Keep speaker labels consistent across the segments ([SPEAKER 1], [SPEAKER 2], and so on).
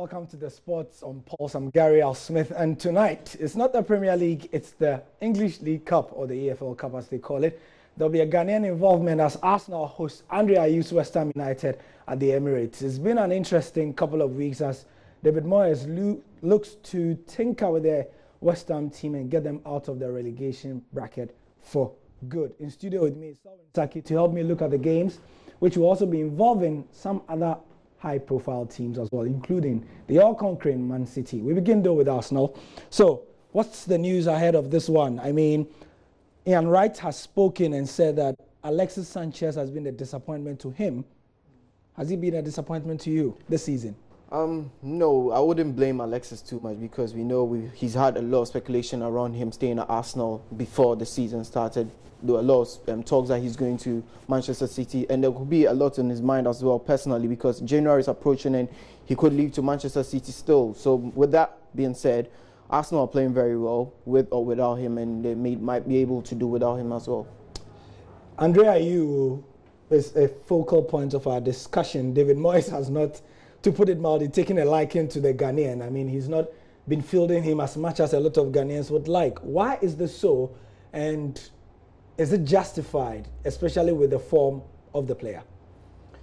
[SPEAKER 1] Welcome to the Sports on Pulse. I'm Gary Al Smith, and tonight it's not the Premier League, it's the English League Cup, or the EFL Cup as they call it. There'll be a Ghanaian involvement as Arsenal host Ayew's West Ham United at the Emirates. It's been an interesting couple of weeks as David Moyes looks to tinker with the West Ham team and get them out of the relegation bracket for good. In studio with me is Selwyn Saki to help me look at the games, which will also be involving some other high-profile teams as well, including the all-conquering Man City. We begin though with Arsenal. So, what's the news ahead of this one? I mean, Ian Wright has spoken and said that Alexis Sanchez has been a disappointment to him. Has he been a disappointment to you this season?
[SPEAKER 2] No, I wouldn't blame Alexis too much because we know he's had a lot of speculation around him staying at Arsenal before the season started. There were a lot of talks that he's going to Manchester City, and there could be a lot in his mind as well personally because January is approaching and he could leave to Manchester City still. So with that being said, Arsenal are playing very well with or without him, and they might be able to do without him as well.
[SPEAKER 1] Ayew is a focal point of our discussion. David Moyes has not, to put it mildly, taken a liking to the Ghanaian. I mean, he's not been fielding him as much as a lot of Ghanaians would like. Why is this so, and is it justified, especially with the form of the player?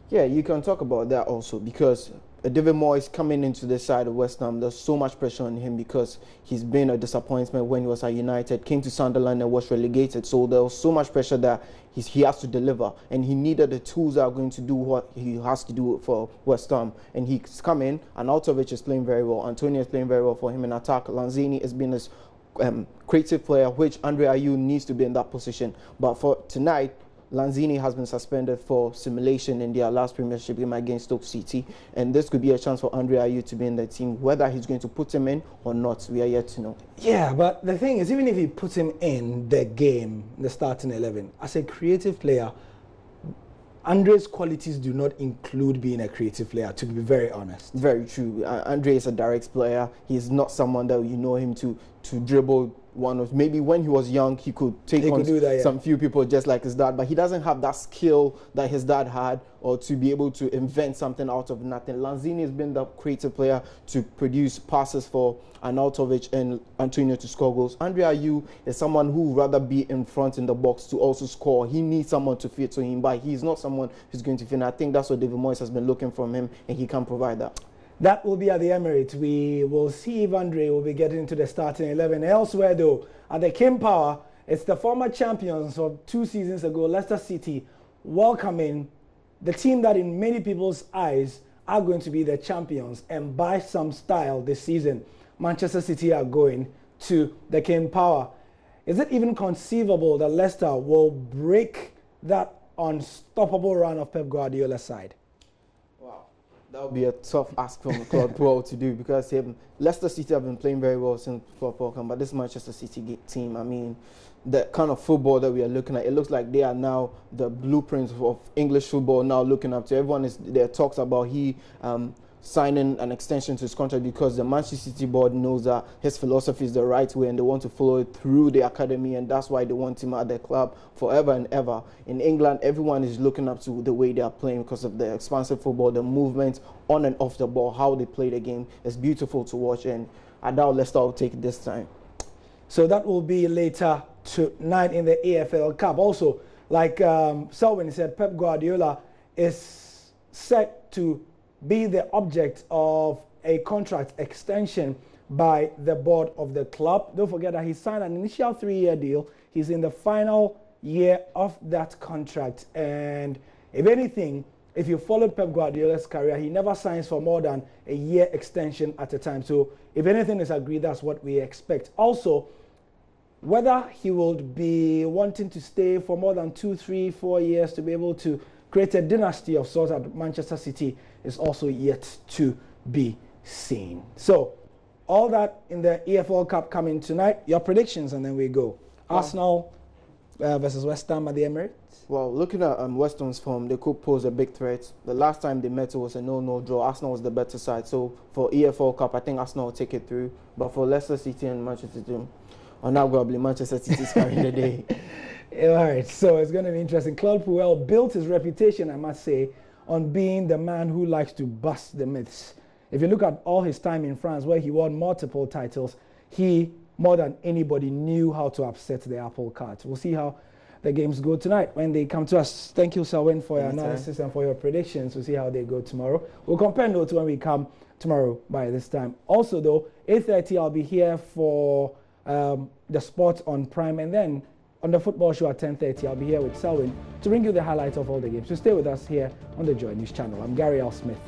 [SPEAKER 2] Yeah, you can talk about that also because David Moyes coming into the side of West Ham, there's so much pressure on him because he's been a disappointment when he was at United, came to Sunderland and was relegated. So there was so much pressure that he has to deliver, and he needed the tools that are going to do what he has to do for West Ham. And he's come in, and Arnautovic is playing very well. Antonio is playing very well for him in attack. Lanzini has been his creative player, which Ayew needs to be in that position. But for tonight, Lanzini has been suspended for simulation in their last Premiership game against Stoke City, and this could be a chance for Ayew to be in the team. Whether he's going to put him in or not, we are yet to know.
[SPEAKER 1] Yeah, but the thing is, even if he puts him in the game, the starting 11, as a creative player, Andre's qualities do not include being a creative player, to be very honest.
[SPEAKER 2] Very true. Andre is a direct player. He's not someone that you know him to dribble one of. Maybe when he was young, he could take on some few people just like his dad, but he doesn't have that skill that his dad had, or to be able to invent something out of nothing. Lanzini has been the creative player to produce passes for Arnautovic and Antonio to score goals. Ayew is someone who would rather be in front in the box to also score. He needs someone to fit to him, but he's not someone who's going to fit. And I think that's what David Moyes has been looking from him, and he can provide that.
[SPEAKER 1] That will be at the Emirates. We will see if Andre will be getting into the starting 11. Elsewhere, though, at the King Power, it's the former champions of 2 seasons ago, Leicester City, welcoming the team that in many people's eyes are going to be the champions, and by some style this season. Manchester City are going to the King Power. Is it even conceivable that Leicester will break that unstoppable run of Pep Guardiola's side?
[SPEAKER 2] That would be a tough ask from Claude Puel to do because Leicester City have been playing very well since Claude Puel came, but this Manchester City team, I mean, the kind of football that we are looking at, it looks like they are now the blueprints of English football now looking up to. There talks about signing an extension to his contract because the Manchester City board knows that his philosophy is the right way and they want to follow it through the academy, and that's why they want him at their club forever and ever. In England, everyone is looking up to the way they are playing because of the expansive football, the movement on and off the ball, how they play the game. It's beautiful to watch, and I doubt Leicester will take it this time.
[SPEAKER 1] So that will be later tonight in the EFL Cup. Also, like Selwyn said, Pep Guardiola is set to be the object of a contract extension by the board of the club. Don't forget that he signed an initial 3-year deal. He's in the final year of that contract. And if anything, if you followed Pep Guardiola's career, he never signs for more than a year extension at a time. So if anything is agreed, that's what we expect. Also, whether he will be wanting to stay for more than 2, 3, 4 years to be able to create a dynasty of sorts at Manchester City is also yet to be seen. So, all that in the EFL Cup coming tonight. Your predictions, and then we go. Arsenal versus West Ham at the Emirates.
[SPEAKER 2] Well, looking at West Ham's form, they could pose a big threat. The last time they met, it was a 0-0 draw. Arsenal was the better side. So, for EFL Cup, I think Arsenal will take it through. But for Leicester City and Manchester City, undoubtedly Manchester City is carrying the day.
[SPEAKER 1] All right, so it's going to be interesting. Claude Puel built his reputation, I must say, on being the man who likes to bust the myths. If you look at all his time in France, where he won multiple titles, he, more than anybody, knew how to upset the apple cart. We'll see how the games go tonight when they come to us. Thank you, Selwyn, for your analysis and for your predictions. We'll see how they go tomorrow. We'll compare notes when we come tomorrow by this time. Also, though, 8:30, I'll be here for the sport on Prime, and then on the football show at 10:30, I'll be here with Selwyn to bring you the highlights of all the games. So stay with us here on the JoyNews channel. I'm Gary L. Smith.